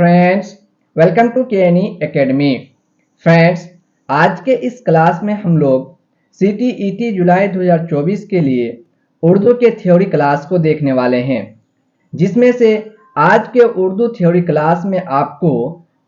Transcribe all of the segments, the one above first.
Friends, welcome to KNE academy. Friends, आज के इस क्लास में हम लोग सीटीईटी जुलाई 2024 के लिए उर्दू के थ्योरी क्लास को देखने वाले हैं, जिसमें से आज के उर्दू थ्योरी क्लास में आपको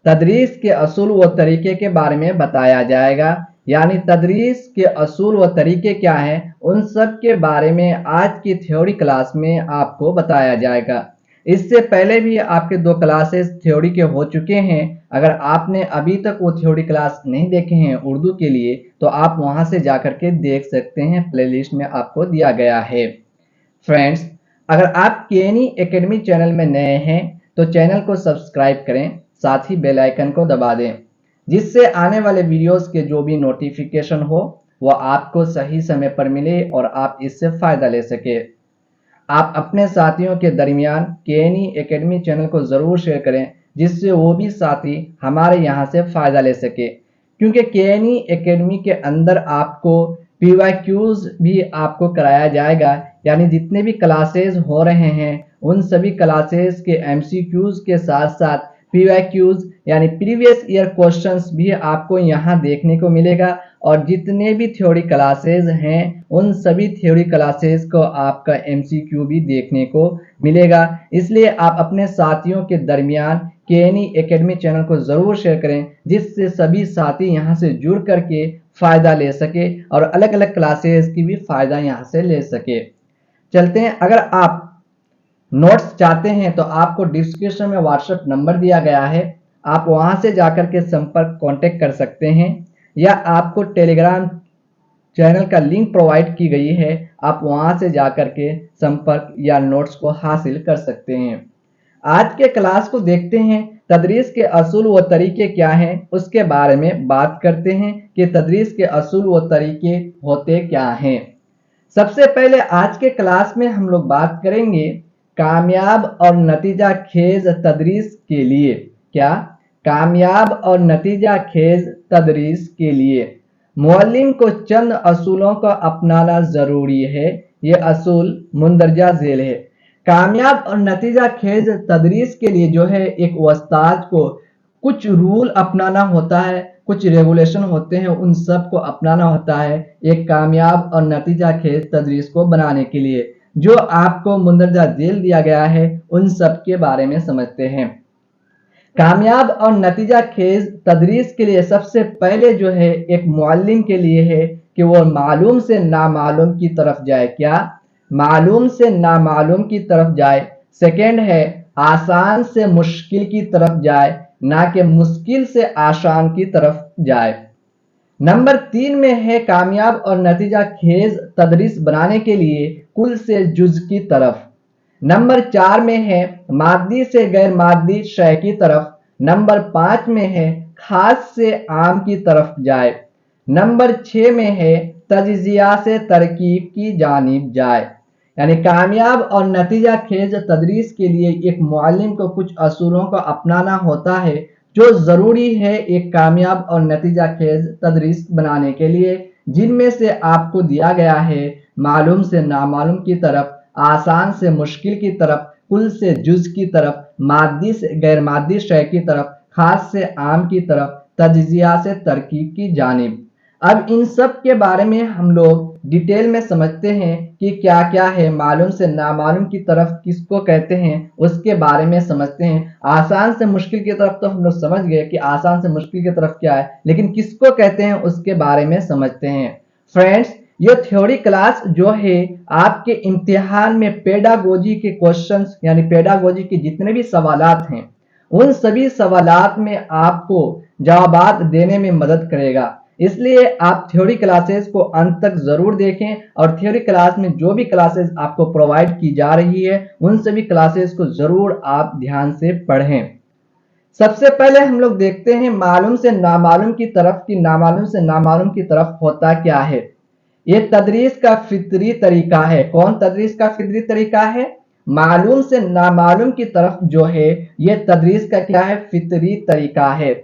तदरीस के असूल व तरीके के बारे में बताया जाएगा। यानी तदरीस के असूल व तरीके क्या हैं, उन सब के बारे में आज की थ्योरी क्लास में आपको बताया जाएगा। इससे पहले भी आपके 2 क्लासेस थ्योरी के हो चुके हैं। अगर आपने अभी तक वो थ्योरी क्लास नहीं देखे हैं उर्दू के लिए, तो आप वहां से जाकर के देख सकते हैं, प्लेलिस्ट में आपको दिया गया है। फ्रेंड्स, अगर आप केएनई एकेडमी चैनल में नए हैं तो चैनल को सब्सक्राइब करें, साथ ही बेल आइकन को दबा दें, जिससे आने वाले वीडियोस के जो भी नोटिफिकेशन हो वह आपको सही समय पर मिले और आप इससे फायदा ले सके। आप अपने साथियों के दरमियान केएनई एकेडमी चैनल को ज़रूर शेयर करें, जिससे वो भी साथी हमारे यहाँ से फ़ायदा ले सके। क्योंकि केएनई एकेडमी के अंदर आपको पीवाईक्यूज़ भी आपको कराया जाएगा। यानी जितने भी क्लासेस हो रहे हैं उन सभी क्लासेस के एमसीक्यूज़ के साथ साथ पीवाईक्यूज़ यानी प्रीवियस ईयर क्वेश्चंस भी आपको यहाँ देखने को मिलेगा। और जितने भी थ्योरी क्लासेस हैं उन सभी थ्योरी क्लासेस को आपका एमसीक्यू भी देखने को मिलेगा। इसलिए आप अपने साथियों के दरमियान केएनई एकेडमी चैनल को ज़रूर शेयर करें, जिससे सभी साथी यहाँ से जुड़ करके फ़ायदा ले सके और अलग अलग क्लासेस की भी फ़ायदा यहाँ से ले सके। चलते हैं। अगर आप नोट्स चाहते हैं तो आपको डिस्क्रिप्शन में व्हाट्सएप नंबर दिया गया है, आप वहां से जाकर के संपर्क कांटेक्ट कर सकते हैं, या आपको टेलीग्राम चैनल का लिंक प्रोवाइड की गई है, आप वहां से जाकर के संपर्क या नोट्स को हासिल कर सकते हैं। आज के क्लास को देखते हैं। तदरीस के असूल व तरीके क्या हैं उसके बारे में बात करते हैं कि तदरीस के असूल व तरीके होते क्या हैं। सबसे पहले आज के क्लास में हम लोग बात करेंगे कामयाब और नतीजा खेज तदरीस के लिए। क्या? कामयाब और नतीजा खेज तदरीस के लिए मुअल्लिम को चंद असूलों को अपनाना ज़रूरी है। ये असूल मुंदरजा झेल है। कामयाब और नतीजा खेज तदरीस के लिए जो है एक उस्ताद को कुछ रूल अपनाना होता है, कुछ रेगुलेशन होते हैं, उन सब को अपनाना होता है एक कामयाब और नतीजा खेज तदरीस को बनाने के लिए। जो आपको मुंदरजा झेल दिया गया है उन सब के बारे में समझते हैं। कामयाब और नतीजा खेज तदरीस के लिए सबसे पहले जो है एक मुअल्लिम के लिए है कि वो मालूम से नामालूम की तरफ जाए। क्या? मालूम से नामालूम की तरफ जाए। सेकेंड है आसान से मुश्किल की तरफ जाए, ना कि मुश्किल से आसान की तरफ जाए। नंबर 3 में है कामयाब और नतीजा खेज तदरीस बनाने के लिए कुल से जुज की तरफ। नंबर 4 में है मादी से गैर मादी शय की तरफ। नंबर 5 में है खास से आम की तरफ जाए। नंबर 6 में है तजिजिया से तरकीब की जानिब जाए। यानी कामयाब और नतीजा खेज तदरीस के लिए एक मुअल्लिम को कुछ असूलों को अपनाना होता है जो ज़रूरी है एक कामयाब और नतीजा खेज तदरीस बनाने के लिए, जिनमें से आपको दिया गया है मालूम से नामालूम की तरफ, आसान से मुश्किल की तरफ, कुल से जुज की तरफ, मादी से गैर मादी शय की तरफ, खास से आम की तरफ, तजिजिया से तरकीब की जानिब। अब इन सब के बारे में हम लोग डिटेल में समझते हैं कि क्या क्या है। मालूम से नामालूम की तरफ किसको कहते हैं उसके बारे में समझते हैं। आसान से मुश्किल की तरफ तो हम लोग समझ गए कि आसान से मुश्किल की तरफ क्या है, लेकिन किसको कहते हैं उसके बारे में समझते हैं। फ्रेंड्स, ये थ्योरी क्लास जो है आपके इम्तिहान में पेडागोजी के क्वेश्चंस यानी पेडागोजी के जितने भी सवालात हैं उन सभी सवालात में आपको जवाबात देने में मदद करेगा। इसलिए आप थ्योरी क्लासेस को अंत तक जरूर देखें और थ्योरी क्लास में जो भी क्लासेस आपको प्रोवाइड की जा रही है उन सभी क्लासेस को जरूर आप ध्यान से पढ़ें। सबसे पहले हम लोग देखते हैं मालूम से नामालूम की तरफ कि नामालूम से नामालूम की तरफ होता क्या है। ये तदरीस का फितरी तरीका है। कौन तदरीस का फितरी तरीका है? मालूम से नामालूम की तरफ जो है ये तदरीस का क्या है? फितरी तरीका है।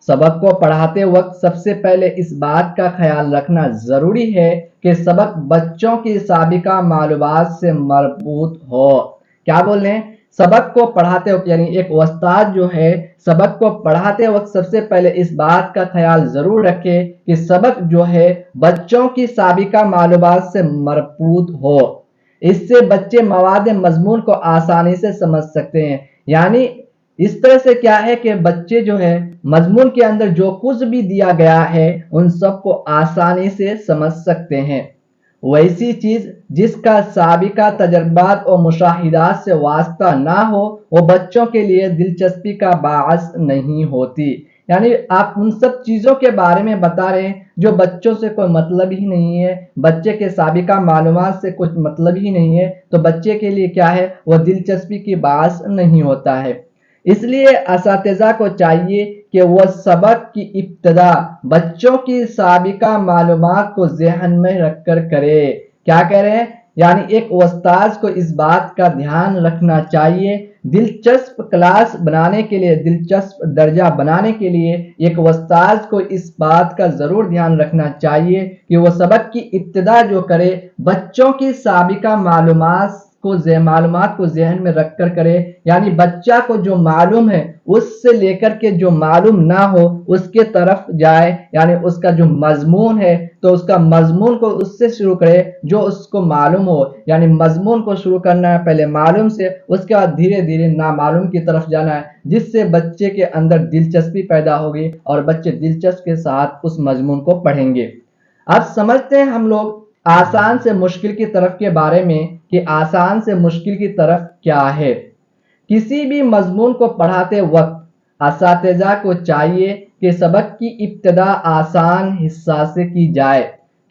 सबक को पढ़ाते वक्त सबसे पहले इस बात का ख्याल रखना जरूरी है कि सबक बच्चों की साबिका मालूमात से मरबूत हो। क्या बोल रहे हैं? सबक को पढ़ाते वक्त यानी एक उस्ताद जो है सबक को पढ़ाते वक्त सबसे पहले इस बात का ख्याल जरूर रखे कि सबक जो है बच्चों की साबिका मालूमात से मरबूत हो। इससे बच्चे मवाद मजमून को आसानी से समझ सकते हैं। यानी इस तरह से क्या है कि बच्चे जो है मजमून के अंदर जो कुछ भी दिया गया है उन सबको आसानी से समझ सकते हैं। वैसी चीज जिसका साबिका तजर्बात और मुशाहिदात से वास्ता ना हो वो बच्चों के लिए दिलचस्पी का बाअस नहीं होती। यानी आप उन सब चीजों के बारे में बता रहे हैं जो बच्चों से कोई मतलब ही नहीं है, बच्चे के साबिका मालूमात से कुछ मतलब ही नहीं है, तो बच्चे के लिए क्या है वो दिलचस्पी की बाअस नहीं होता है। इसलिए असातिज़ा को चाहिए कि वह सबक की इब्तिदा बच्चों की साबिका मालूमात को ज़हन में रखकर करे। क्या कह रहे हैं? यानी एक उस्ताद को इस बात का ध्यान रखना चाहिए, दिलचस्प क्लास बनाने के लिए, दिलचस्प दर्जा बनाने के लिए एक उस्ताद को इस बात का ज़रूर ध्यान रखना चाहिए कि वह सबक की इब्तिदा जो करे बच्चों की साबिका मालूमात को ज़हन में रखकर करे। यानी बच्चा को जो मालूम है उससे लेकर के जो मालूम ना हो उसके तरफ जाए। यानी उसका जो मजमून है तो उसका मजमून को उससे शुरू करे जो उसको मालूम हो। यानी मजमून को शुरू करना है पहले मालूम से, उसके बाद धीरे धीरे नामालूम की तरफ जाना है, जिससे बच्चे के अंदर दिलचस्पी पैदा होगी और बच्चे दिलचस्पी के साथ उस मजमून को पढ़ेंगे। अब समझते हैं हम लोग आसान से मुश्किल की तरफ के बारे में कि आसान से मुश्किल की तरफ क्या है। किसी भी मजमून को पढ़ाते वक्त असातिज़ा को चाहिए कि सबक की इब्तिदा आसान हिस्सा से की जाए।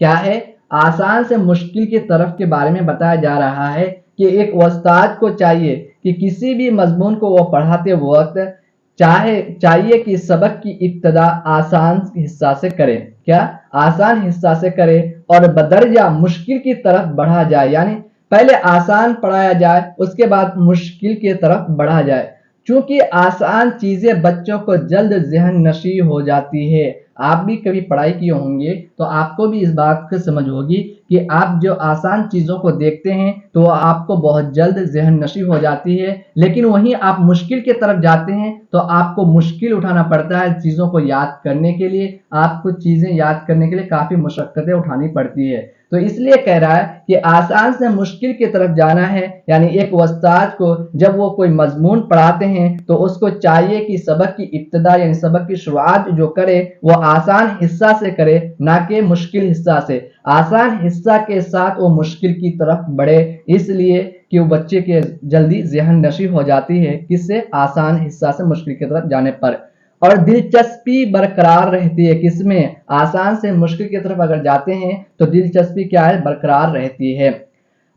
क्या है? आसान से मुश्किल की तरफ के बारे में बताया जा रहा है कि एक उस्ताद को चाहिए कि किसी भी मजमून को वो पढ़ाते वक्त चाहिए कि सबक की इब्तिदा आसान हिस्सा से करे। क्या? आसान हिस्सा से करे और बदरजा मुश्किल की तरफ बढ़ा जाए। यानी पहले आसान पढ़ाया जाए उसके बाद मुश्किल की तरफ बढ़ा जाए। चूंकि आसान चीजें बच्चों को जल्द ज़हन नशी हो जाती है। आप भी कभी पढ़ाई किए होंगे तो आपको भी इस बात की समझ होगी कि आप जो आसान चीज़ों को देखते हैं तो आपको बहुत जल्द ज़हन नशी हो जाती है, लेकिन वहीं आप मुश्किल की तरफ जाते हैं तो आपको मुश्किल उठाना पड़ता है चीज़ों को याद करने के लिए। आपको चीज़ें याद करने के लिए काफ़ी मशक्क़तें उठानी पड़ती है। तो इसलिए कह रहा है कि आसान से मुश्किल की तरफ जाना है। यानी एक उस्ताद को जब वो कोई मजमून पढ़ाते हैं तो उसको चाहिए कि सबक की इब्तिदा यानी सबक की शुरुआत जो करे वो आसान हिस्सा से करे, ना कि मुश्किल हिस्सा से। आसान हिस्सा के साथ वो मुश्किल की तरफ बढ़े, इसलिए कि वो बच्चे के जल्दी ज़हन नशी हो जाती है किससे? आसान हिस्सा से मुश्किल की तरफ जाने पर। और दिलचस्पी बरकरार रहती है किसमें? आसान से मुश्किल की तरफ अगर जाते हैं तो दिलचस्पी क्या है? बरकरार रहती है।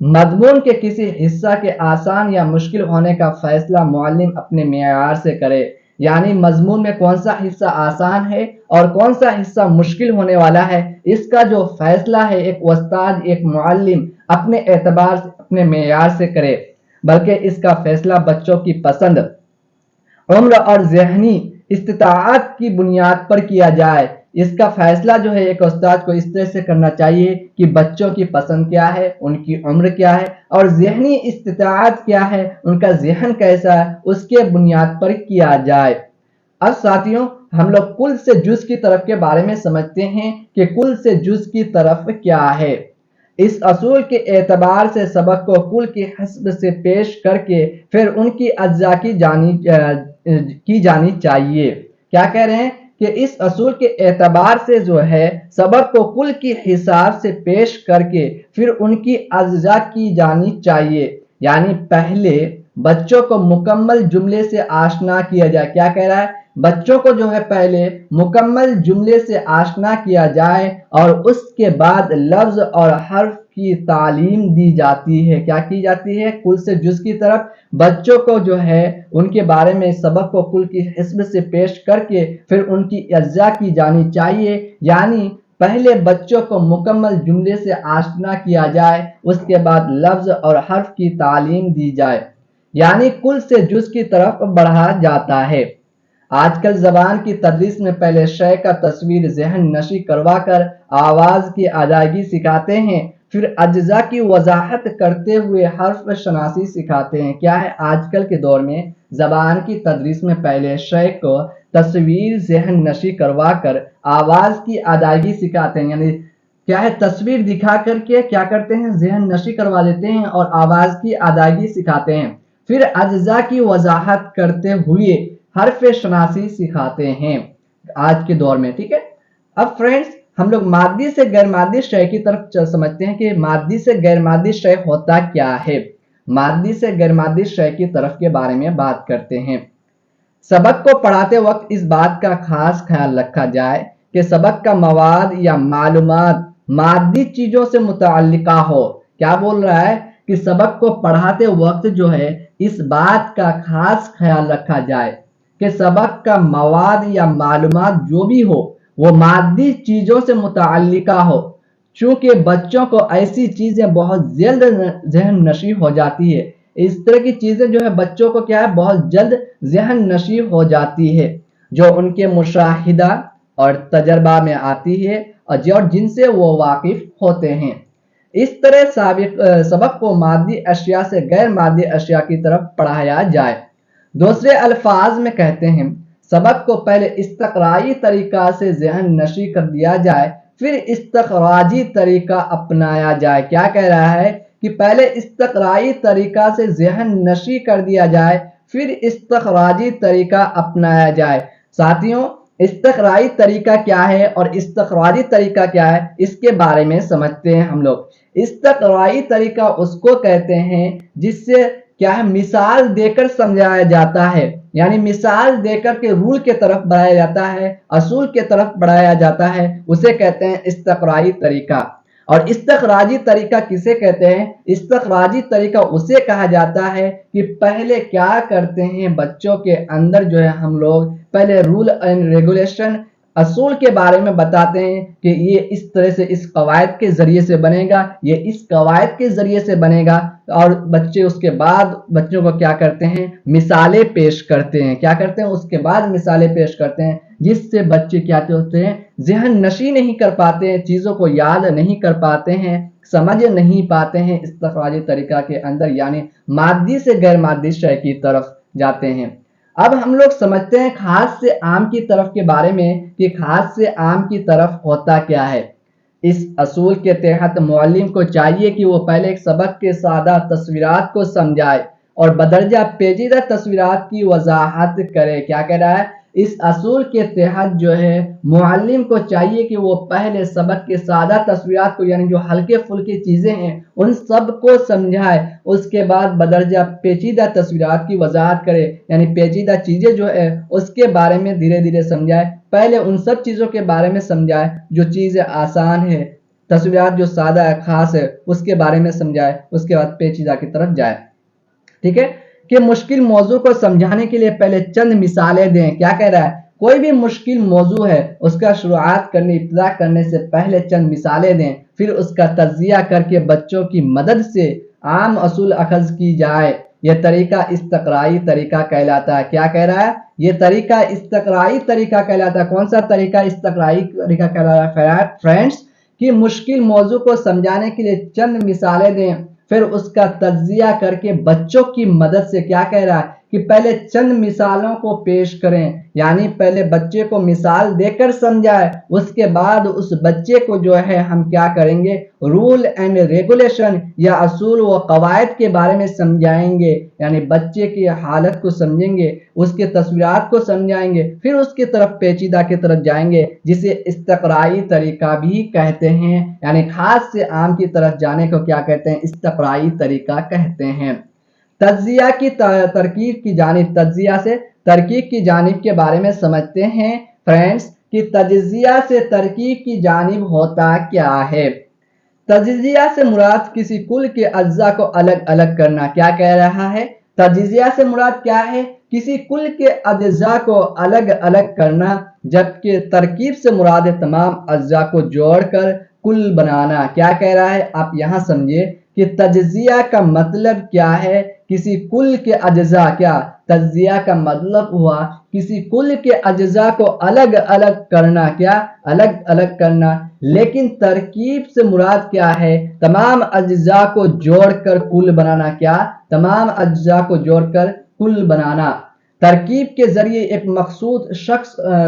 मजमून के किसी हिस्सा के आसान या मुश्किल होने का फैसला मुअल्लिम अपने मेयार से करे। यानी मजमून में कौन सा हिस्सा आसान है और कौन सा हिस्सा मुश्किल होने वाला है, इसका जो फैसला है एक उस्ताद एक मुअल्लिम अपने एतबार से अपने मेयार से करे, बल्कि इसका फैसला बच्चों की पसंद, उम्र और ज़हनी इस्तिताअत की बुनियाद पर किया जाए। इसका फैसला जो है एक उस्ताद को इस तरह से करना चाहिए कि बच्चों की पसंद क्या है, उनकी उम्र क्या है और ज़हनी इस्तिताअत क्या है, उनका ज़हन कैसा है, उसके बुनियाद पर किया जाए। अब साथियों हम लोग कुल से जुज़ की तरफ के बारे में समझते हैं कि कुल से जुज़ की तरफ क्या है। इस असूल के एतबार से सबक को कुल की हस्ब से पेश करके फिर उनकी अज्जा की जानी चाहिए। क्या कह रहे हैं कि इस असूल के एतबार से जो है सबक को कुल की हिसाब से पेश करके फिर उनकी अज्जा की जानी चाहिए। यानी पहले बच्चों को मुकम्मल जुमले से आशना किया जाए। क्या कह रहा है? बच्चों को जो है पहले मुकम्मल जुमले से आशना किया जाए और उसके बाद लफ्ज और हर्फ की तालीम दी जाती है। क्या की जाती है? कुल से जुज़ की तरफ बच्चों को जो है उनके बारे में सबक को कुल की हिस्ब से पेश करके फिर उनकी अज्जा की जानी चाहिए। यानी पहले बच्चों को मुकम्मल जुमले से आशना किया जाए, उसके बाद लफ्ज और हर्फ की तालीम दी जाए, यानी कुल से जुज़ की तरफ बढ़ा जाता है। आजकल ज़बान की तदरीस में पहले शय का तस्वीर ज़हन नशी करवा कर आवाज़ की अदायगी सिखाते हैं, फिर अज्जा की वजाहत करते हुए हर्फ शनासी सिखाते हैं। क्या है, आजकल के दौर में जबान की तदरीस में पहले शय को तस्वीर ज़हन नशी करवा कर आवाज की अदायगी सिखाते हैं। यानी क्या है, तस्वीर दिखा करके क्या करते हैं, ज़हन नशी करवा देते हैं और आवाज की अदायगी सिखाते हैं। फिर अज्जा की वजाहत करते हुए हर्फ शनासी सिखाते हैं आज के दौर में। ठीक है, अब फ्रेंड्स हम लोग मादी से गैर मादी शय की तरफ समझते हैं कि मादी से गैर मादी शय होता क्या है। मादी से गैर मादी शय की तरफ के बारे में बात करते हैं। सबक को पढ़ाते वक्त इस बात का खास ख्याल रखा जाए कि सबक का मवाद या मालूमात मादी चीजों से मुतअल्लिका हो। क्या बोल रहा है कि सबक को पढ़ाते वक्त जो है इस बात का खास ख्याल रखा जाए कि सबक का मवाद या मालूमात जो भी हो वो मादी चीजों से मुतअल्लिका हो। चूंकि बच्चों को ऐसी चीजें बहुत जल्द ज़हन नशी हो जाती है, इस तरह की चीजें जो है बच्चों को क्या है बहुत जल्द ज़हन नशी हो जाती है, जो उनके मुशाहिदा और तजर्बा में आती है और जिनसे वो वाकिफ होते हैं। इस तरह सबक को मादी अशिया से गैर मादी अशिया की तरफ पढ़ाया जाए। दूसरे अल्फाज में कहते हैं, सबक को पहले इस्तक़राई तरीका से ज़हन नशी कर दिया जाए, फिर इस्तख़राजी तरीका अपनाया जाए। क्या कह रहा है कि पहले इस्तक़राई तरीका से ज़हन नशी कर दिया जाए, फिर इस्तख़राजी तरीका अपनाया जाए। साथियों, इस्तक़राई तरीका क्या है और इस्तख़राजी तरीका क्या है, इसके बारे में समझते हैं हम लोग। इस्तक़राई तरीका उसको कहते हैं जिससे क्या है, मिसाल देकर समझाया जाता है, यानी मिसाल देकर के रूल के तरफ बढ़ाया जाता है, असूल के तरफ बढ़ाया जाता है, उसे कहते हैं इस्तक़राई तरीका। और इस्तख़राजी तरीका किसे कहते हैं? इस्तख़राजी तरीका उसे कहा जाता है कि पहले क्या करते हैं, बच्चों के अंदर जो है हम लोग पहले रूल एंड रेगुलेशन असूल के बारे में बताते हैं कि ये इस तरह से इस कवायद के जरिए से बनेगा, ये इस कवायद के जरिए से बनेगा, और बच्चे उसके बाद बच्चों को क्या करते हैं, मिसालें पेश करते हैं। क्या करते हैं, उसके बाद मिसालें पेश करते हैं, जिससे बच्चे क्या होते हैं, ज़हन नशी नहीं कर पाते हैं, चीज़ों को याद नहीं कर पाते हैं, समझ नहीं पाते हैं इस्तख़राजी तरीका के अंदर, यानी मादी से गैर मादी शय की तरफ जाते हैं। अब हम लोग समझते हैं खास से आम की तरफ के बारे में कि खास से आम की तरफ होता क्या है। इस असूल के तहत मुअल्लिम को चाहिए कि वो पहले एक सबक के सादा तस्वीरात को समझाए और बदरजा पेचीदा तस्वीरात की वजाहत करे। क्या कह रहा है, इस असूल के तहत जो है मुअल्लिम को चाहिए कि वो पहले सबक के सादा तस्वीरात को, यानी जो हल्के फुल्के चीज़ें हैं उन सब को समझाए, उसके बाद बदरजा पेचीदा तस्वीरात की वजाहत करे, यानी पेचीदा चीज़ें जो है उसके बारे में धीरे धीरे समझाए। पहले उन सब चीज़ों के बारे में समझाए जो चीज़ें आसान है, तस्वीरात जो सादा है, खास है, उसके बारे में समझाए, उसके बाद पेचीदा की तरफ जाए। ठीक है, कि मुश्किल मौजू को समझाने के लिए पहले चंद मिसालें दें। क्या कह रहा है, कोई भी मुश्किल मौजू है उसका शुरुआत करने, इब्तिदा करने से पहले चंद मिसालें दें, फिर उसका तज्जिया करके बच्चों की मदद से आम असूल अखज़ की जाए। यह तरीका इस्तक़राई तरीका कहलाता है। क्या कह रहा है, ये तरीका इस्तक़राई तरीका कहलाता है। कौन सा तरीका इस्तक़राई तरीका कहलाता है फ्रेंड्स, कि मुश्किल मौजू को समझाने के लिए चंद मिसालें दें, फिर उसका तज्जिया करके बच्चों की मदद से। क्या कह रहा है कि पहले चंद मिसालों को पेश करें, यानी पहले बच्चे को मिसाल देकर समझाए, उसके बाद उस बच्चे को जो है हम क्या करेंगे, रूल एंड रेगुलेशन या असूल व कवायद के बारे में समझाएंगे, यानी बच्चे की हालत को समझेंगे, उसके तस्वीरात को समझाएंगे, फिर उसकी तरफ पेचीदा की तरफ जाएंगे, जिसे इस्तक़राई तरीका भी कहते हैं। यानी खास से आम की तरफ जाने को क्या कहते हैं, इस्तक़राई तरीका कहते हैं। तज्जिया की तरकीब की जानिब, तज्जिया से तरकीब की जानिब के बारे में समझते हैं फ्रेंड्स कि तज्जिया से तरकीब की जानिब होता क्या है। तज्जिया से मुराद किसी कुल के अज्जा को अलग अलग करना। क्या कह रहा है, तज्जिया से मुराद क्या है, किसी कुल के अज्जा को अलग अलग करना, जबकि तरकीब से मुराद तमाम अज्जा को जोड़कर कुल बनाना। क्या कह रहा है, आप यहाँ समझिए कि तज्जिया का मतलब क्या है किसी कुल के अज्जा, क्या तज्जिया का मतलब हुआ किसी कुल के अज्जा को अलग अलग करना, क्या अलग अलग करना। लेकिन तरकीब से मुराद क्या है, तमाम अज्जा को जोड़कर कुल बनाना, क्या तमाम अज्जा को जोड़कर कुल बनाना। तरकीब के जरिए एक मखसूस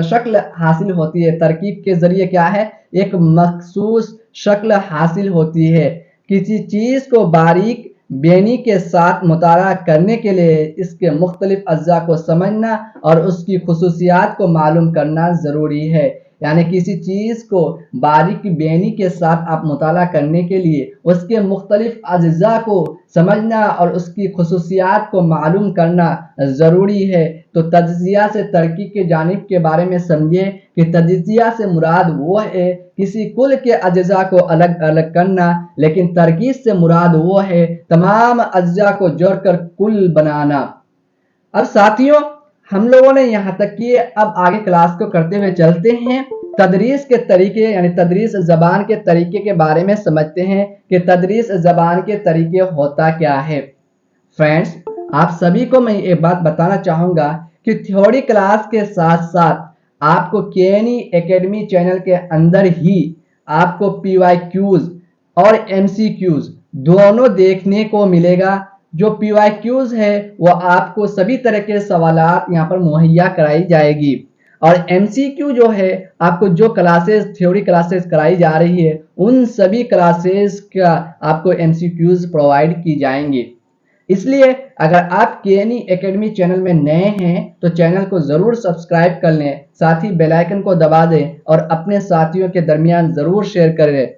शक्ल हासिल होती है। तरकीब के जरिए क्या है, एक मखसूस शक्ल हासिल होती है। किसी चीज को बारीक बेनी के साथ मुताला करने के लिए इसके मुख्तलिफ अज्जा को समझना और उसकी खुसूसियात को मालूम करना ज़रूरी है। यानी किसी चीज़ को बारीक बेनी के साथ आप मुताला करने के लिए उसके मुख्तलिफ अज्जा को समझना और उसकी खुसूसियात को मालूम करना ज़रूरी है। तो तज्जिया से तरकीब के जानिब के बारे में समझे कि तज्जिया से मुराद वो है किसी कुल के अज्जा को अलग अलग करना, लेकिन तरकीब से मुराद वो है तमाम अज्जा को जोड़कर कुल बनाना। अब साथियों, हम लोगों ने यहाँ तक किए, अब आगे क्लास को करते हुए चलते हैं तदरीस के तरीके, यानी तदरीस ज़बान के तरीके के बारे में समझते हैं कि तदरीस ज़बान के तरीके होता क्या है। फ्रेंड्स, आप सभी को मैं एक बात बताना चाहूँगा कि थ्योरी क्लास के साथ साथ आपको केएनई एकेडमी चैनल के अंदर ही आपको PYQs और MCQs दोनों देखने को मिलेगा। जो PYQs है वो आपको सभी तरह के सवालात यहाँ पर मुहैया कराई जाएगी और MCQ जो है आपको जो क्लासेस थ्योरी क्लासेस कराई जा रही है उन सभी क्लासेस का आपको MCQs प्रोवाइड की जाएंगी। इसलिए अगर आप केएनई एकेडमी चैनल में नए हैं तो चैनल को ज़रूर सब्सक्राइब कर लें, साथ ही बेल आइकन को दबा दें और अपने साथियों के दरमियान ज़रूर शेयर करें।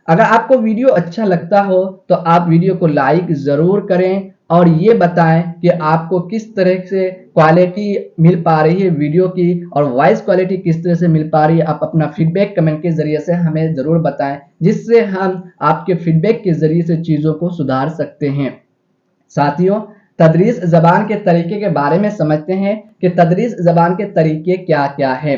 अगर आपको वीडियो अच्छा लगता हो तो आप वीडियो को लाइक ज़रूर करें और ये बताएं कि आपको किस तरह से क्वालिटी मिल पा रही है वीडियो की और वॉइस क्वालिटी किस तरह से मिल पा रही है। आप अपना फीडबैक कमेंट के ज़रिए से हमें ज़रूर बताएं, जिससे हम आपके फीडबैक के ज़रिए से चीज़ों को सुधार सकते हैं। साथियों, तदरीस ज़बान के तरीके के बारे में समझते हैं कि तदरीस ज़बान के तरीके क्या क्या है।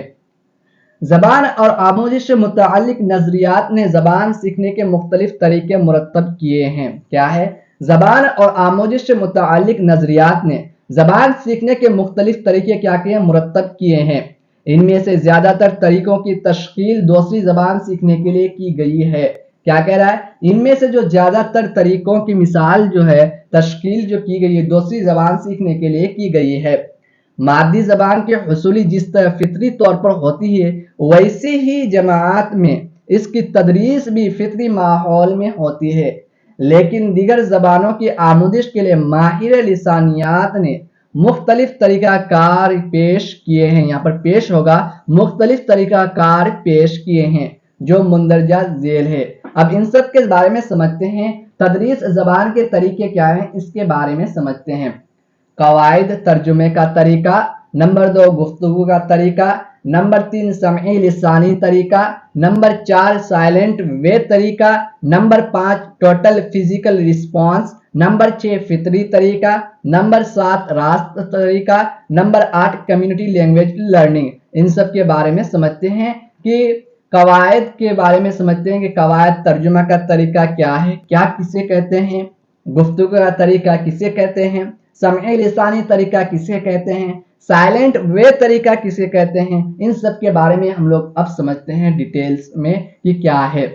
ज़बान और आमोजिश से मुताल्लिक नज़रियात ने ज़बान सीखने के मुख्तलिफ तरीके मुरतब किए हैं। क्या है, ज़बान और आमोजिश से मुताल्लिक नज़रियात ने ज़बान सीखने के मुख्तलिफ तरीके क्या किए मुरतब किए हैं। इनमें से ज़्यादातर तरीकों की तश्कील दूसरी ज़बान सीखने के लिए की गई है। क्या कह रहा है, इनमें से जो ज़्यादातर तरीकों की मिसाल जो है तश्कील जो की गई है दूसरी ज़बान सीखने के लिए की गई है। मादी ज़बान के हुसूली जिस तरह फितरी तौर पर होती है वैसे ही जमात में इसकी तदरीस भी फितरी माहौल में होती है। लेकिन दीगर ज़बानों की आमोदिश के लिए माहिर लिसानियात ने मुख्तलिफ तरीक़ाकार पेश किए हैं। यहाँ पर पेश होगा मुख्तलिफ तरीक़ाकार पेश किए हैं जो मुंदरजा झेल है। अब इन सब के बारे में समझते हैं। तदरीस ज़बान के तरीके क्या हैं इसके बारे में समझते हैं। कवायद तर्जुमे का तरीका, नंबर 2 गुफ्तगू का तरीका, नंबर 3 समई लिसानी तरीका, नंबर 4 साइलेंट वे तरीका, number 5 total physical response, number 6 फितरी तरीका, नंबर 7 रास्त तरीका, नंबर 8 कम्युनिटी लैंग्वेज लर्निंग। इन सब के बारे में समझते हैं कि कवायद के बारे में समझते हैं कि कवायद तर्जुमा का तरीका क्या है, क्या किसे कहते हैं, गुफ्तगू का तरीका किसे कहते हैं, समई लिसानी तरीका किसे कहते हैं, साइलेंट वे तरीका किसे कहते हैं। इन सब के बारे में हम लोग अब समझते हैं डिटेल्स में कि क्या है।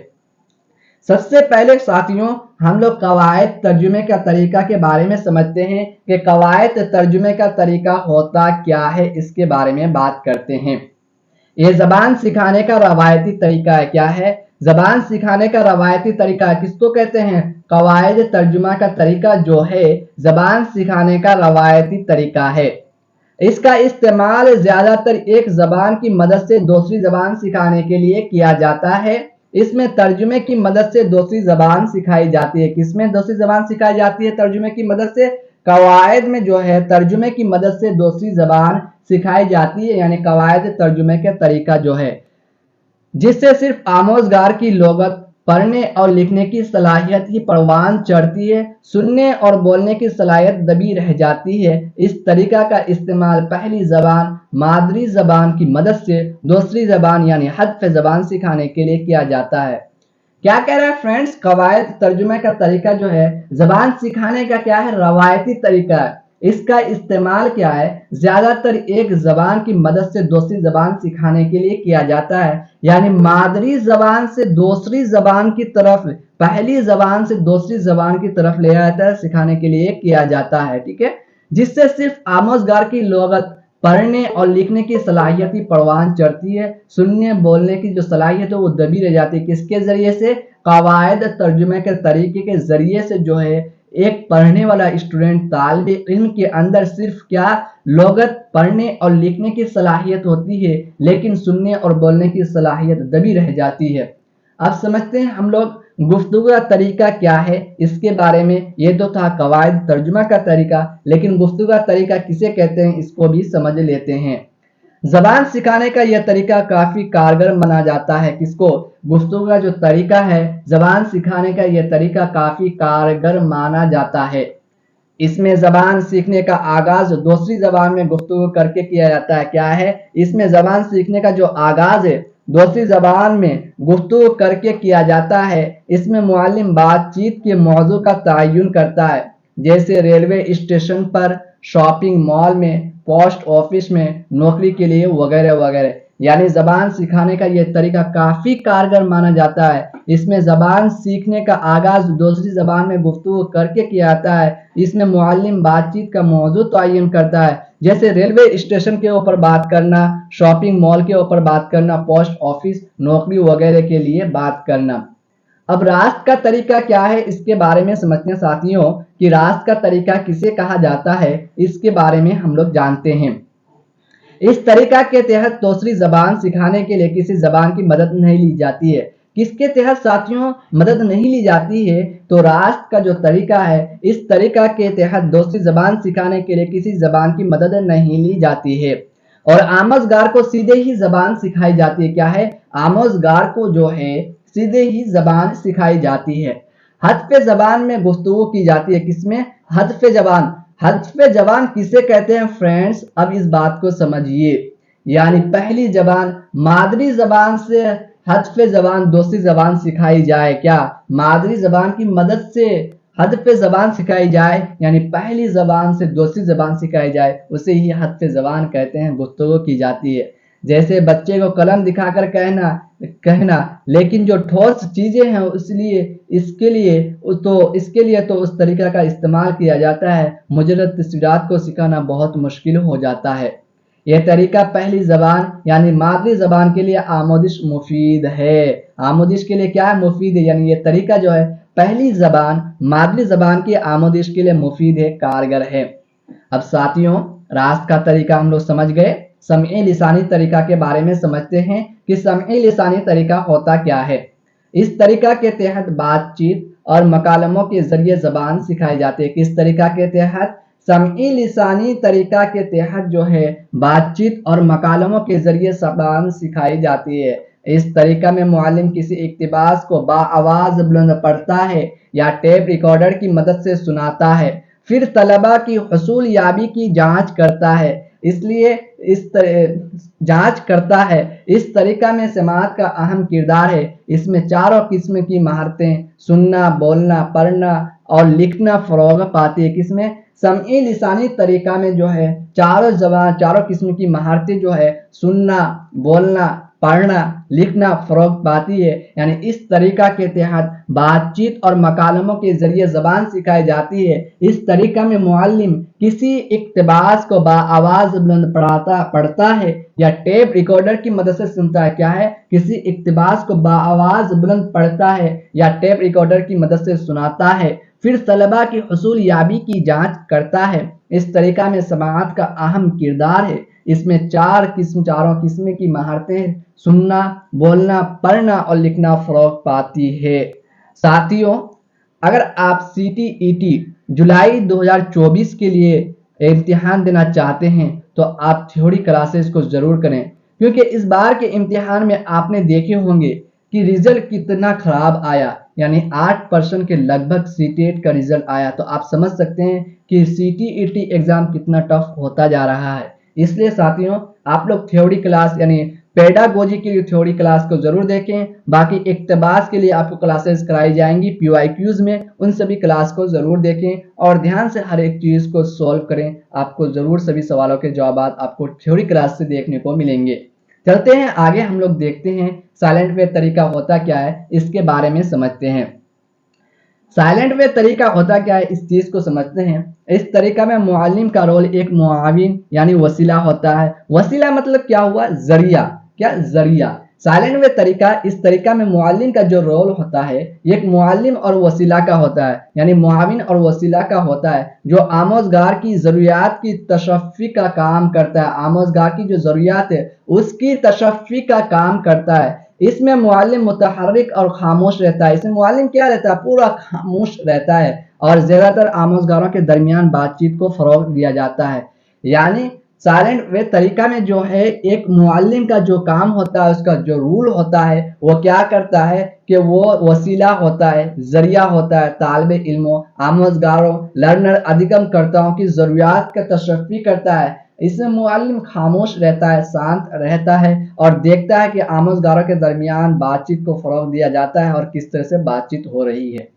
सबसे पहले साथियों हम लोग कवायद तर्जुमे का तरीका के बारे में समझते हैं कि कवायद तर्जुमे का तरीका होता क्या है, इसके बारे में बात करते हैं। ये ज़बान सिखाने का रवायती तरीका है। क्या है, ज़बान सिखाने का रवायती तरीका किसको कहते हैं, कवायद तर्जुमा का तरीका जो है ज़बान सिखाने का रवायती तरीका है। इसका इस्तेमाल ज़्यादातर एक ज़बान की मदद से दूसरी ज़बान सिखाने के लिए किया जाता है। इसमें तर्जुमे की मदद से दूसरी ज़बान सिखाई जाती है। किसमें दूसरी ज़बान सिखाई जाती है, तर्जुमे की मदद से। कवायद में जो है तर्जुमे की मदद से दूसरी ज़बान सिखाई जाती है, यानी कवायद तर्जुमे का तरीका जो है जिससे सिर्फ आमोजगार की लोगत पढ़ने और लिखने की सलाहियत ही परवान चढ़ती है, सुनने और बोलने की सलाहियत दबी रह जाती है। इस तरीका का इस्तेमाल पहली ज़बान मादरी ज़बान की मदद से दूसरी ज़बान यानी हद्फ ज़बान सिखाने के लिए किया जाता है। क्या कह रहा है फ्रेंड्स, कवायद तर्जुमे का तरीका जो है जबान सिखाने का क्या है, रवायती तरीका है। इसका इस्तेमाल क्या है, ज्यादातर एक जबान की मदद से दूसरी जबान सिखाने के लिए किया जाता है। यानी मादरी जबान से दूसरी जबान की तरफ, पहली जबान से दूसरी जबान की तरफ ले जाता है, सिखाने के लिए किया जाता है। ठीक है, जिससे सिर्फ आमोजगार की लुगत, पढ़ने और लिखने की सलाहियत ही परवान चढ़ती है, सुनने बोलने की जो सलाहियत है वो दबी रह जाती है। किसके जरिए से, कवायद तर्जुमे के तरीके के जरिए से जो है एक पढ़ने वाला स्टूडेंट, तालिब इल्म के अंदर सिर्फ क्या, लुगत, पढ़ने और लिखने की सलाहियत होती है, लेकिन सुनने और बोलने की सलाहियत दबी रह जाती है। अब समझते हैं हम लोग गुफ्तगू का तरीका क्या है इसके बारे में। ये तो था कवायद तर्जुमा का तरीका, लेकिन गुफ्तगू का तरीका किसे कहते हैं इसको भी समझ लेते हैं। जबान सिखाने का यह तरीका काफी कारगर माना जाता है। किसको, गुफ्तगू का जो तरीका है, जबान सिखाने का यह तरीका काफी कारगर माना जाता है। इसमें जबान सीखने का आगाज दूसरी जबान में गुफ्तगू करके किया जाता है। क्या है, इसमें जबान सीखने का जो आगाज है दूसरी जबान में गुफ्तगू करके किया जाता है। इसमें मुअल्लिम बातचीत के मौजू का तयन करता है, जैसे रेलवे स्टेशन पर, शॉपिंग मॉल में, पोस्ट ऑफिस में, नौकरी के लिए वगैरह वगैरह। यानी जबान सिखाने का यह तरीका काफी कारगर माना जाता है। इसमें जबान सीखने का आगाज दूसरी जबान में गुफ्तगू करके किया जाता है। इसमें मुअल्लिम बातचीत का मौजू तयन करता है, जैसे रेलवे स्टेशन के ऊपर बात करना, शॉपिंग मॉल के ऊपर बात करना, पोस्ट ऑफिस, नौकरी वगैरह के लिए बात करना। अब रास्त का तरीका क्या है इसके बारे में समझते हैं साथियों, कि रास्त का तरीका किसे कहा जाता है इसके बारे में हम लोग जानते हैं। इस तरीका के तहत दूसरी जबान सिखाने के लिए किसी जबान की मदद नहीं ली जाती है। किसके तहत साथियों मदद नहीं ली जाती है, तो रास्त का जो तरीका है, इस तरीका के तहत दूसरी जबान सिखाने के लिए किसी जबान की मदद नहीं ली जाती है और आमोजगार को सीधे ही जबान सिखाई जाती है। क्या है, आमोजगार को जो है सीधे ही जबान सिखाई जाती है। हत्फ जबान में गुफ्तगू की जाती है। किसमें, हत्फ जबान। हत्फ जबान किसे कहते हैं फ्रेंड्स, अब इस बात को समझिए। यानी पहली जबान, मादरी जबान से हत्फ जबान दूसरी जबान सिखाई जाए। क्या, मादरी जबान की मदद से हत्फ जबान सिखाई जाए, यानी पहली जबान से दूसरी जबान सिखाई जाए, उसे ही हत्फ जबान कहते हैं, गुफ्तगू की जाती है। जैसे बच्चे को कलम दिखाकर कहना कहना लेकिन जो ठोस चीजें हैं इसके लिए तो उस तरीका का इस्तेमाल किया जाता है। मुजरद तस्वीरात को सिखाना बहुत मुश्किल हो जाता है। यह तरीका पहली जबान यानी मादरी जबान के लिए आमोदिश मुफीद है। आमोदिश के लिए क्या है, मुफीद है। यानी यह तरीका जो है पहली जबान मादरी जबान की आमोदिश के लिए मुफीद है, कारगर है। अब साथियों रास्त का तरीका हम लोग समझ गए। समई लिसानी तरीका के बारे में समझते हैं कि समई लिसानी तरीका होता क्या है। इस तरीका के तहत बातचीत और मकालमों के जरिए जबान सिखाई जाती है। किस तरीका के तहत, समई लिसानी तरीका के तहत जो है बातचीत और मकालमों के जरिए जबान सिखाई जाती है। इस तरीका में मुअल्लिम किसी इक्तिबास को बाआवाज बुलंद पढ़ता है या टेप रिकॉर्डर की मदद से सुनाता है, फिर तलबा की हुसूल याबी की जांच करता है। इसलिए जांच करता है। इस तरीका में समाअत का अहम किरदार है। इसमें चारों किस्म की महारतें, सुनना, बोलना, पढ़ना और लिखना फरोग पाती है। किसमें, समई लिसानी तरीका में जो है चारों किस्म की महारतें जो है सुनना, बोलना, पढ़ना, लिखना फरोग पाती है। यानी इस तरीका के तहत बातचीत और मकालमों के जरिए जबान सिखाई जाती है। इस तरीका में मुअल्लिम किसी इक्तिबास को बाआवाज बुलंद पढ़ता है या टेप रिकॉर्डर की मदद से सुनता है। क्या है, किसी इक्तिबास को बाआवाज बुलंद पढ़ता है या टेप रिकॉर्डर की मदद से सुनाता है, फिर तलबा की हुसूल याबी की जांच करता है। इस तरीका में समाअत का अहम किरदार है। इसमें चारों किस्म की महारतें, सुनना, बोलना, पढ़ना और लिखना फरोग पाती है। साथियों अगर आप सीटीईटी जुलाई 2024 के लिए इम्तिहान देना चाहते हैं तो आप थ्योरी क्लासेस को जरूर करें, क्योंकि इस बार के इम्तिहान में आपने देखे होंगे कि रिजल्ट कितना खराब आया। यानी 8% के लगभग सीटेट का रिजल्ट आया। तो आप समझ सकते हैं कि सीटीईटी एग्जाम कितना टफ होता जा रहा है। इसलिए साथियों आप लोग थ्योरी क्लास यानी पेडागोजी के लिए थ्योरी क्लास को जरूर देखें। बाकी इक्तबास के लिए आपको क्लासेस कराई जाएंगी PYQs में, उन सभी क्लास को जरूर देखें और ध्यान से हर एक चीज को सॉल्व करें। आपको जरूर सभी सवालों के जवाब आपको थ्योरी क्लास से देखने को मिलेंगे। चलते हैं आगे, हम लोग देखते हैं साइलेंट वे तरीका होता क्या है, इसके बारे में समझते हैं। साइलेंट वे तरीका होता क्या है, इस चीज को समझते हैं। इस तरीका में मुअल्लिम का रोल एक मुआविन यानी वसीला होता है। वसीला मतलब क्या हुआ, जरिया, क्या जरिया। साइलेंट वे तरीका, इस तरीका में मुअल्लिम का जो रोल होता है एक मुअल्लिम और वसीला का होता है, यानी मुआविन और वसीला का होता है, जो आमोजगार की जरूरियात की तशफ़ी का काम करता है। आमोजगार की जो जरूरियात है उसकी तशफ़ी का काम करता है। इसमें मुअल्लिम मुतहर्रिक और खामोश रहता है। इसमें मुअल्लिम क्या रहता है, पूरा खामोश रहता है और ज्यादातर आमोजगारों के दरमियान बातचीत को फरोग दिया जाता है। यानी साइलेंट वे तरीका में जो है एक मुअल्लिम का जो काम होता है, उसका जो रूल होता है, वो क्या करता है कि वो वसीला होता है, जरिया होता है, तालिब इल्मों, आमोजगारों, लर्नर, अधिगमकर्ताओं की जरूरियात का तशफ़ी करता है। इसमें मुअल्लिम खामोश रहता है, शांत रहता है और देखता है कि आमोजगारों के दरमियान बातचीत को फरोग दिया जाता है और किस तरह से बातचीत हो रही है।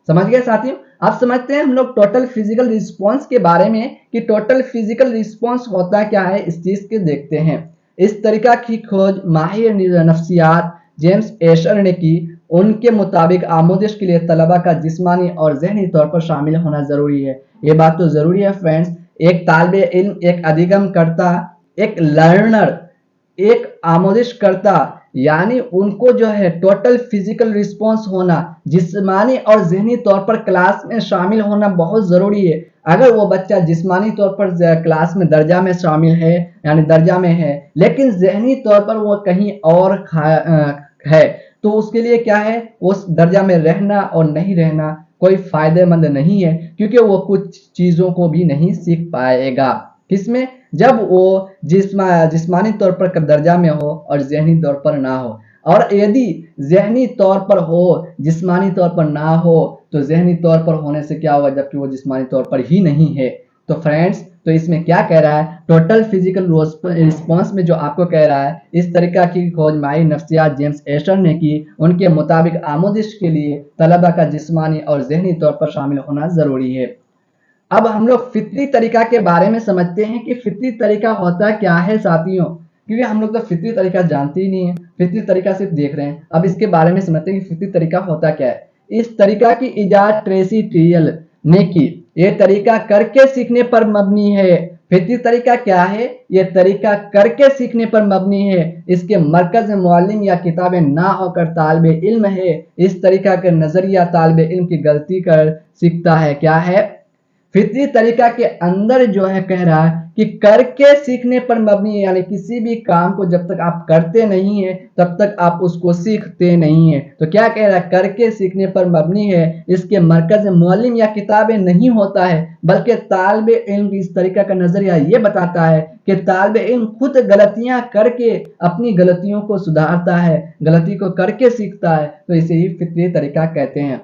समझ गए साथियों। अब समझते हैं हम लोग टोटल फिजिकल रिस्पॉन्स के बारे में कि टोटल फिजिकल रिस्पॉन्स होता क्या है, इस चीज के देखते हैं। इस तरीका की खोज माहिर नफ्सियात जेम्स एशर ने की। उनके मुताबिक आमोदिश के लिए तलबा का जिस्मानी और जहनी तौर पर शामिल होना जरूरी है। ये बात तो जरूरी है फ्रेंड्स। एक तालिबे इल्म, एक अधिगम करता, एक लर्नर, एक आमोदिश करता, यानी उनको जो है टोटल फिजिकल रिस्पॉन्स होना, जिस्मानी और जहनी तौर पर क्लास में शामिल होना बहुत जरूरी है। अगर वो बच्चा जिस्मानी तौर पर क्लास में दर्जा में शामिल है, यानी दर्जा में है, लेकिन जहनी तौर पर वो कहीं और है, तो उसके लिए क्या है, उस दर्जा में रहना और नहीं रहना कोई फायदेमंद नहीं है, क्योंकि वो कुछ चीजों को भी नहीं सीख पाएगा। किसमें, जब वो जिस्मानी तौर पर दर्जा में हो और जहनी तौर पर ना हो। और यदि जहनी तौर पर हो, जिस्मानी तौर पर ना हो, तो जहनी तौर पर होने से क्या होगा, जबकि वो जिस्मानी तौर पर ही नहीं है। तो फ्रेंड्स, तो इसमें क्या कह रहा है, टोटल फिजिकल रिस्पॉन्स में जो आपको कह रहा है, इस तरीका की खोज माहिर नफ्सियात जेम्स एशर ने की। उनके मुताबिक आमोदिश के लिए तलबा का जिस्मानी और जहनी तौर पर शामिल होना जरूरी है। अब हम लोग फितरी तरीका के बारे में समझते हैं कि फितरी तरीका होता क्या है साथियों, क्योंकि हम लोग तो फितरी तरीका जानते ही नहीं है, फितरी तरीका सिर्फ देख रहे हैं। अब इसके बारे में समझते हैं कि फितरी तरीका होता क्या है। इस तरीका की इजाद ट्रेसी टियल ने की। ये तरीका करके सीखने पर मबनी है। फितरी तरीका क्या है, ये तरीका करके सीखने पर मबनी है। इसके मरकज में मुअल्लिम या किताबें ना होकर तालिबे इल्म है। इस तरीका का नजरिया तालिबे इल्म की गलती कर सीखता है। क्या है, फितरी तरीका के अंदर जो है कह रहा है कि करके सीखने पर मबनी है, यानी किसी भी काम को जब तक आप करते नहीं है तब तक आप उसको सीखते नहीं है। तो क्या कह रहा है, करके सीखने पर मबनी है। इसके मरकज में मुअल्लिम या किताबें नहीं होता है, बल्कि तालिबे इल्म इस तरीका का नजरिया ये बताता है कि तालिबे इल्म खुद गलतियां करके अपनी गलतियों को सुधारता है, गलती को करके सीखता है। तो इसे ही फितरी तरीका कहते हैं।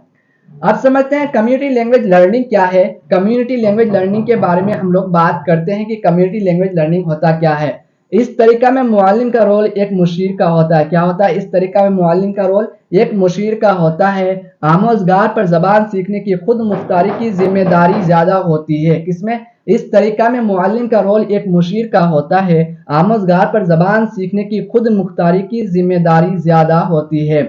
अब समझते हैं कम्युनिटी लैंग्वेज लर्निंग क्या है। कम्युनिटी लैंग्वेज लर्निंग के बारे में हम लोग बात करते हैं कि कम्युनिटी लैंग्वेज लर्निंग होता क्या है। इस तरीका में मुअल्लिम का रोल एक मुशीर का होता है। क्या होता है, इस तरीका में मुअल्लिम का रोल एक मुशीर का होता है। आमोजगार पर जबान सीखने की खुद मुख्तारी की जिम्मेदारी ज्यादा होती है। किसमें, इस तरीका में मुअल्लिम का रोल एक मुशीर का होता है। आमोजगार पर जबान सीखने की खुद मुख्तारी की जिम्मेदारी ज्यादा होती है।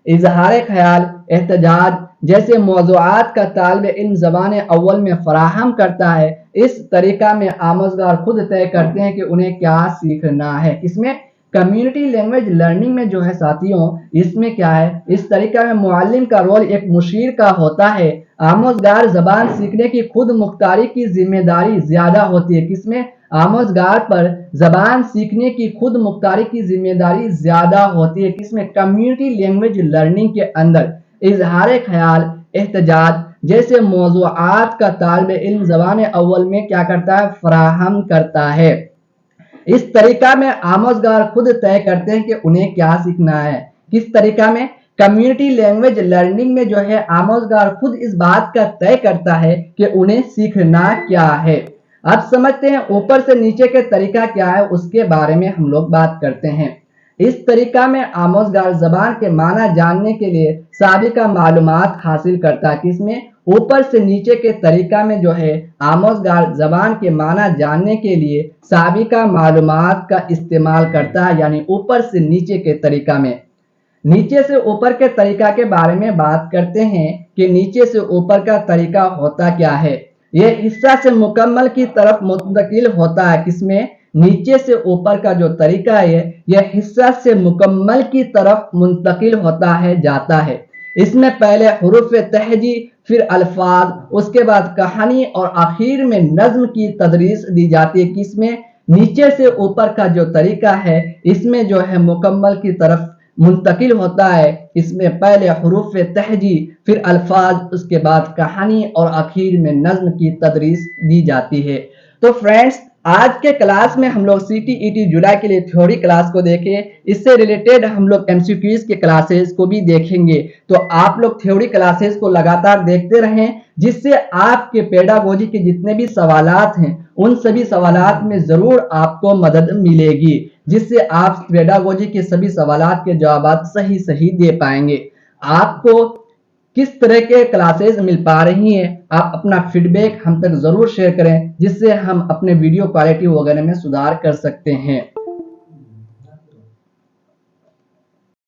इजहार ख्याल, एहतजाज जैसे मौज़ूआत का तालिब इल्म ज़बान अव्वल में फराहम करता है। इस तरीका में आमोजगार खुद तय करते हैं कि उन्हें क्या सीखना है। इसमें कम्युनिटी लैंग्वेज लर्निंग में जो है साथियों, इसमें क्या है, इस तरीका में मुअल्लिम का रोल एक मुशीर का होता है। आमोजगार जबान सीखने की खुद मुख्तारी की जिम्मेदारी ज्यादा होती है। किसमें, आमोजगार पर जबान सीखने की खुद मुख्तारी की जिम्मेदारी ज्यादा होती है। किसमें, कम्युनिटी लैंग्वेज लर्निंग के अंदर इजहार ख्याल, एहतजाज जैसे मौज़ूआत का तालिब इल्म ज़बान अव्वल में क्या करता है, फराहम करता है। इस तरीका में आमोजगार खुद तय करते हैं कि उन्हें क्या सीखना है। किस तरीका में, कम्युनिटी लैंग्वेज लर्निंग में जो है आमोजगार खुद इस बात का तय करता है कि उन्हें सीखना क्या है। अब समझते हैं ऊपर से नीचे के तरीका क्या है, उसके बारे में हम लोग बात करते हैं। इस तरीका में आमोज़गार ज़बान के माना जानने के लिए साबिका मालूमात हासिल करता है। किसमें? ऊपर से नीचे के तरीका में जो है आमोज़गार ज़बान के माना जानने के लिए साबिका मालूमात का इस्तेमाल करता है, यानी ऊपर से नीचे के तरीका में। नीचे से ऊपर के तरीका के बारे में बात करते हैं कि नीचे से ऊपर का तरीका होता क्या है। यह हिस्सा से मुकम्मल की तरफ मुंतकिल होता है। किसमें? नीचे से ऊपर का जो तरीका है यह हिस्सा से मुकम्मल की तरफ मुंतकिल होता है, जाता है। इसमें पहले हुरूफ तहजी, फिर अल्फाज, उसके बाद कहानी और आखिर में नज्म की तदरीस दी जाती है। किसमें? नीचे से ऊपर का जो तरीका है इसमें जो है मुकम्मल की तरफ मुंतकिल होता है। इसमें पहले हुरूफ तहजी, फिर अल्फाज, उसके बाद कहानी और आखिर में नज्म की तदरीस दी जाती है। तो फ्रेंड्स, आज के क्लास में हम लोग CTET जुलाई के लिए थ्योरी क्लास को देखें। इससे रिलेटेड हम लोग MCQs के क्लासेस को भी देखेंगे। तो आप लोग थ्योरी क्लासेस को लगातार देखते रहें, जिससे आपके पेडागोजी के जितने भी सवालात हैं उन सभी सवालात में जरूर आपको मदद मिलेगी, जिससे आप पेडागोजी के सभी सवालात के जवाब सही दे पाएंगे। आपको किस तरह के क्लासेस मिल पा रही हैं, आप अपना फीडबैक हम तक जरूर शेयर करें, जिससे हम अपने वीडियो क्वालिटी वगैरह में सुधार कर सकते हैं।